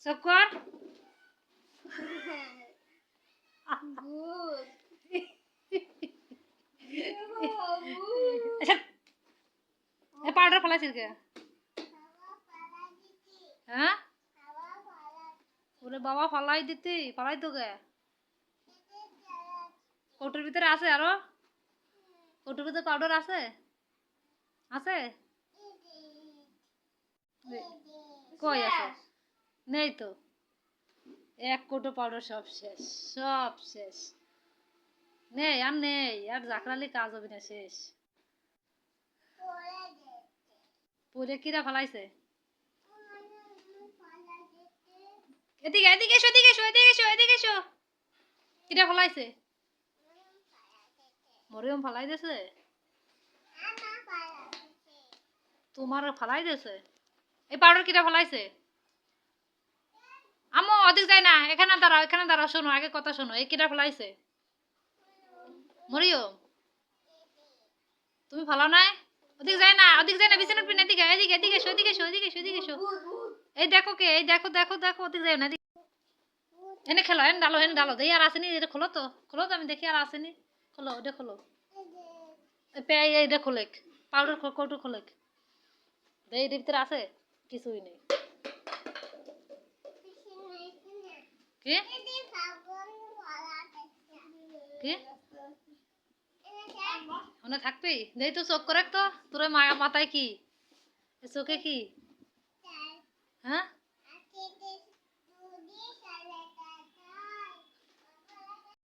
চুপ কর। পাউডার ফেলাইছিস কে? হ্যাঁ ওরে বাবা ফলাই দিতি, ফলাই তো কে? কৌটোর ভিতরে আছে আরো? কৌটোর ভিতরে পাউডার আছে? আছে? কই আছে? নেই তো। এক কৌটো পাউডার সব শেষ, সব শেষ। নেই আর নেই, আর জাকরালি কাজ হবে না, শেষ। পরে কিরা ফেলাইছে? এদিকে এদিকে এসো, এদিকে এসো, এদিকে এসো, এদিকে এসো। কিরা ফেলাইছে? মরিয়ম ফেলাই দিয়েছে? তোমার ফেলাই দিয়েছে? এই পাউডার কিরা ফেলাইছে? আম্মু ওদিক যায় না, এখানে দাঁড়াও, এখানে দাঁড়াও, শোনো আগে কথা শোনো। এই কিরা ফেলাইছে? মরিয়ম তুমি ফেলাও নাই? ওদিক যায় না, ওদিক যায় না, বিছানার পিন এদিকে, এদিকে এদিকে এসো, এদিকে এসো, এদিকে এসো, এদিকে এসো। এই দেখো কে, এই দেখো দেখো দেখো, ওদিক যায় না। এনে খেলো, এনে ডালো, এনে ডালো। দেখি আর আসেনি, এটা খোলো তো, খোলো তো, আমি দেখি আর আসেনি। খোলো, এটা খোলো। এইটা খোলেক, পাউডার কৌটো খোলেক। এর ভিতরে আছে? কিছুই নেই। কি কি ওনে থাকবি? দেই তো চোখ করে তো, তোর মাথায় কি, চোখে কি? হ্যাঁ